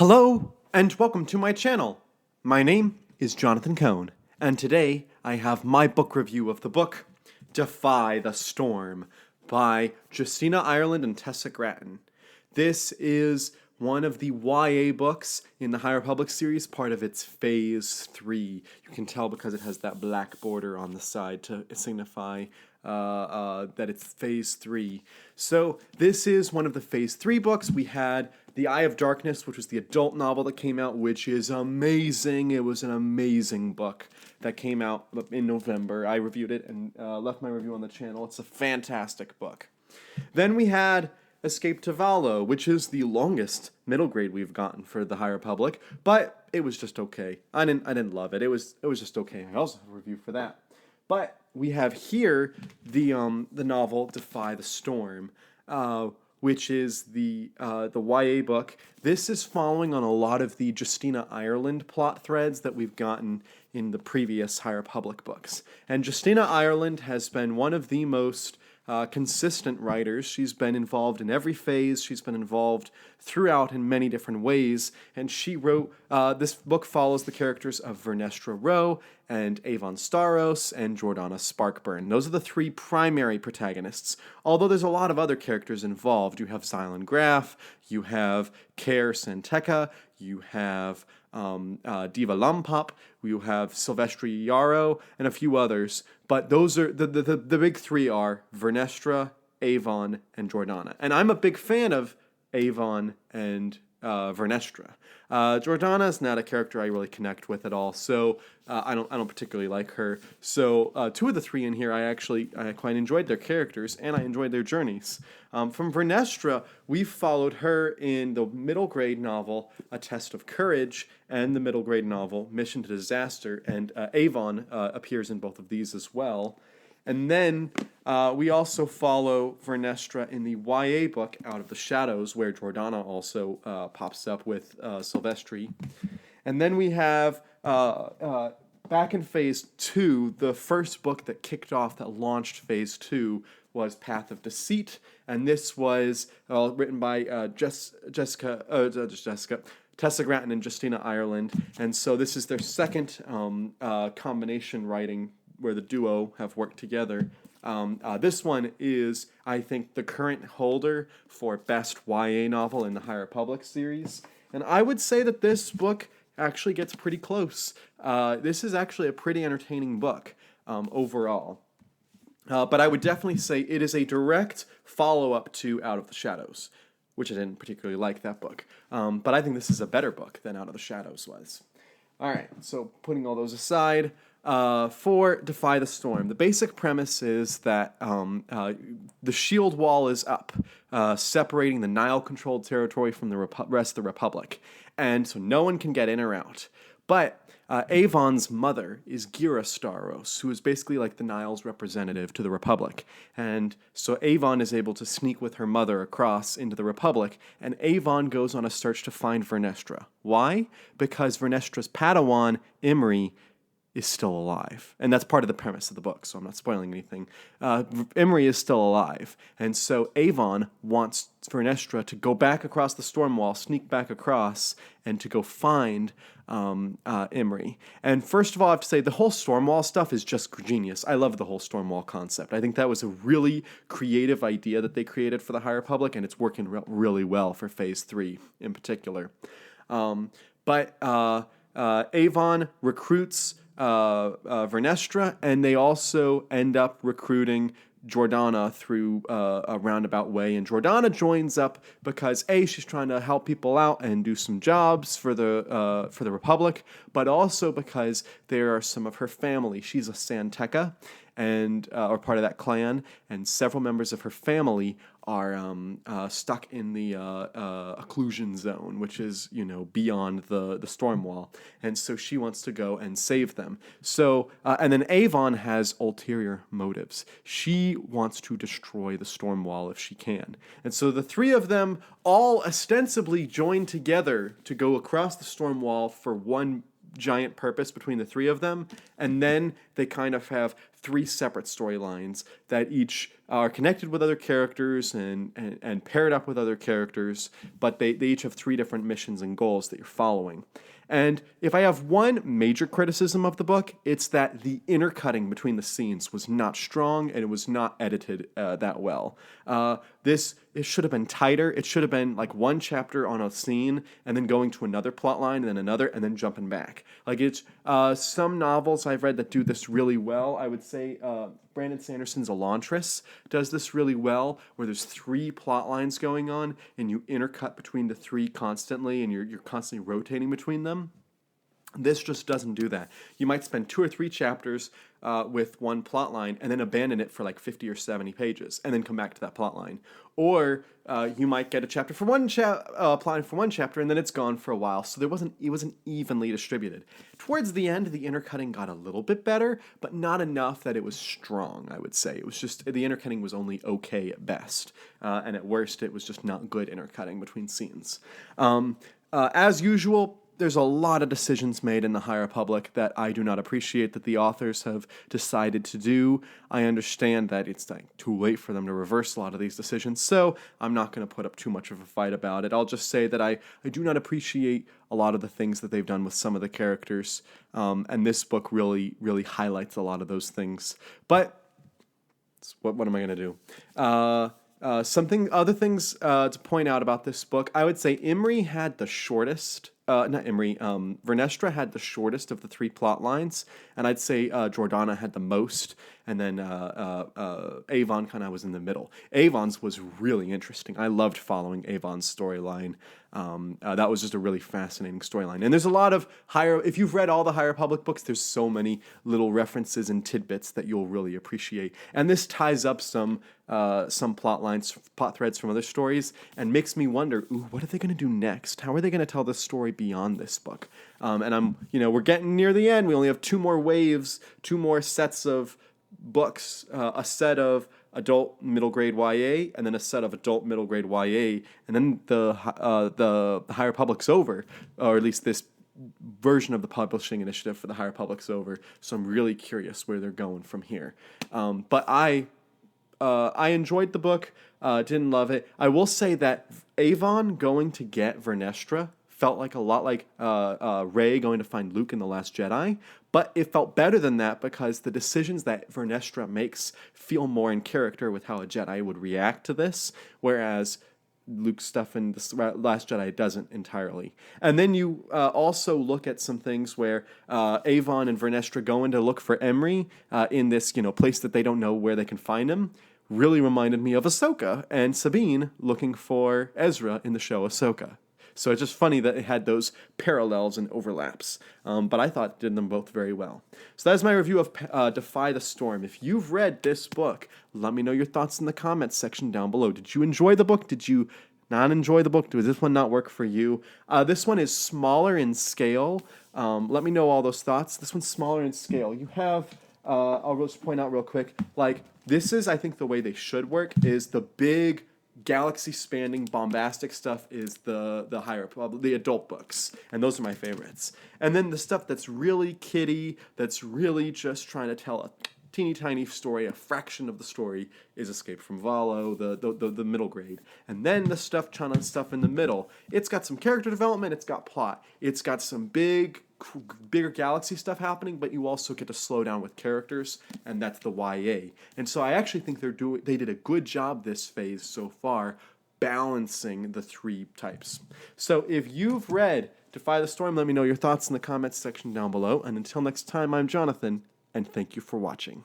Hello, and welcome to my channel. My name is Jonathan Cohn, and today I have my book review of the book Defy the Storm by Justina Ireland and Tessa Grattan. This is one of the YA books in the High Republic series, part of its Phase 3. You can tell because it has that black border on the side to signify that it's Phase 3. So this is one of the Phase 3 books. We had The Eye of Darkness, which was the adult novel that came out, which is amazing. It was an amazing book that came out in November. I reviewed it and left my review on the channel. It's a fantastic book. Then we had Escape to Valo, which is the longest middle grade we've gotten for the High Republic, but it was just okay. I didn't love it. It was just okay. I also have a review for that. But we have here the novel Defy the Storm, which is the YA book. This is following on a lot of the Justina Ireland plot threads that we've gotten in the previous High Republic books. And Justina Ireland has been one of the most consistent writers. She's been involved in every phase. She's been involved throughout in many different ways. And she wrote, this book follows the characters of Vernestra Rwoh and Avon Staros and Jordana Sparkburn. Those are the three primary protagonists. Although there's a lot of other characters involved. You have Xylan Graf, you have Kaer Santeka, you have Diva Lumpop, you have Silvestri Yarrow, and a few others. But those are the big three are Vernestra, Avon, and Jordana. And I'm a big fan of Avon and Vernestra. Jordana is not a character I really connect with at all, so I don't particularly like her. So two of the three in here I quite enjoyed their characters and I enjoyed their journeys. From Vernestra, we followed her in the middle grade novel A Test of Courage and the middle grade novel Mission to Disaster, and Avon appears in both of these as well. And then we also follow Vernestra in the YA book Out of the Shadows, where Jordana also pops up with Silvestri. And then we have, back in Phase 2, the first book that kicked off, that launched Phase 2, was Path of Deceit. And this was written by Tessa Grattan and Justina Ireland. And so this is their second combination writing where the duo have worked together. This one is, I think, the current holder for Best YA Novel in the High Republic series. And I would say that this book actually gets pretty close. This is actually a pretty entertaining book overall. But I would definitely say it is a direct follow-up to Out of the Shadows, which I didn't particularly like that book. But I think this is a better book than Out of the Shadows was. All right, so putting all those aside, for Defy the Storm, the basic premise is that the shield wall is up, separating the Nile-controlled territory from the rest of the Republic, and so no one can get in or out. But Avon's mother is Gira Staros, who is basically like the Nile's representative to the Republic. And so Avon is able to sneak with her mother across into the Republic, and Avon goes on a search to find Vernestra. Why? Because Vernestra's Padawan, Imri, is still alive. And that's part of the premise of the book, so I'm not spoiling anything. Imri is still alive. And so Avon wants Vernestra to go back across the storm wall, sneak back across, and to go find Imri. And first of all, I have to say, the whole storm wall stuff is just genius. I love the whole storm wall concept. I think that was a really creative idea that they created for the High Republic, and it's working really well for Phase 3 in particular. But Avon recruits Vernestra, and they also end up recruiting Jordana through a roundabout way. And Jordana joins up because she's trying to help people out and do some jobs for the Republic, but also because there are some of her family. She's a Santeka, and or part of that clan, and several members of her family are stuck in the occlusion zone, which is, beyond the storm wall. And so she wants to go and save them. So, and then Avon has ulterior motives. She wants to destroy the storm wall if she can. And so the three of them all ostensibly join together to go across the storm wall for one giant purpose between the three of them, and then they kind of have three separate storylines that each are connected with other characters and paired up with other characters, but they each have three different missions and goals that you're following. And if I have one major criticism of the book, it's that the intercutting between the scenes was not strong and it was not edited that well. It should have been tighter. It should have been like one chapter on a scene and then going to another plot line and then another and then jumping back. Like it's some novels I've read that do this really well. I would say Brandon Sanderson's Elantris does this really well, where there's three plot lines going on and you intercut between the three constantly and you're constantly rotating between them. This just doesn't do that. You might spend 2 or 3 chapters with one plot line and then abandon it for like 50 or 70 pages and then come back to that plot line. Or you might get a chapter for plot line for one chapter and then it's gone for a while. So it wasn't evenly distributed. Towards the end, the intercutting got a little bit better, but not enough that it was strong, I would say. It was just, the intercutting was only okay at best. And at worst, it was just not good intercutting between scenes. As usual, there's a lot of decisions made in the High Republic that I do not appreciate that the authors have decided to do. I understand that it's like too late for them to reverse a lot of these decisions, so I'm not going to put up too much of a fight about it. I'll just say that I do not appreciate a lot of the things that they've done with some of the characters, and this book really, really highlights a lot of those things. But what am I going to do? Other things to point out about this book, I would say Imri had the shortest. Not Imri, Vernestra had the shortest of the 3 plot lines, and I'd say Jordana had the most, and then Avon kind of was in the middle. Avon's was really interesting. I loved following Avon's storyline. That was just a really fascinating storyline. And there's a lot of if you've read all the High Republic books, there's so many little references and tidbits that you'll really appreciate. And this ties up some plot lines, plot threads from other stories, and makes me wonder, what are they going to do next? How are they going to tell this story beyond this book? And we're getting near the end. We only have 2 more waves, 2 more sets of books, a set of adult middle grade YA, and then a set of adult middle grade YA, and then the High Republic's over, or at least this version of the publishing initiative for the High Republic's over. So I'm really curious where they're going from here. But I enjoyed the book. Didn't love it. I will say that Avon going to get Vernestra felt like a lot like Rey going to find Luke in The Last Jedi, but it felt better than that because the decisions that Vernestra makes feel more in character with how a Jedi would react to this, whereas Luke's stuff in The Last Jedi doesn't entirely. And then you also look at some things where Avon and Vernestra go in to look for Imri in this place that they don't know where they can find him. Really reminded me of Ahsoka and Sabine looking for Ezra in the show Ahsoka. So it's just funny that it had those parallels and overlaps. But I thought it did them both very well. So that's my review of Defy the Storm. If you've read this book, let me know your thoughts in the comments section down below. Did you enjoy the book? Did you not enjoy the book? Does this one not work for you? This one is smaller in scale. Let me know all those thoughts. This one's smaller in scale. You have, I'll just point out real quick, this is, I think, the way they should work, is the big galaxy-spanning, bombastic stuff is the High Republic, the adult books, and those are my favorites. And then the stuff that's really kiddie, that's really just trying to tell a teeny tiny story, a fraction of the story, is Escape from Valo, the middle grade. And then the Chana stuff in the middle, it's got some character development, it's got plot, it's got some bigger galaxy stuff happening, but you also get to slow down with characters, and that's the YA. And so I actually think they did a good job this phase so far, balancing the 3 types. So if you've read Defy the Storm, let me know your thoughts in the comments section down below. And until next time, I'm Jonathan, and thank you for watching.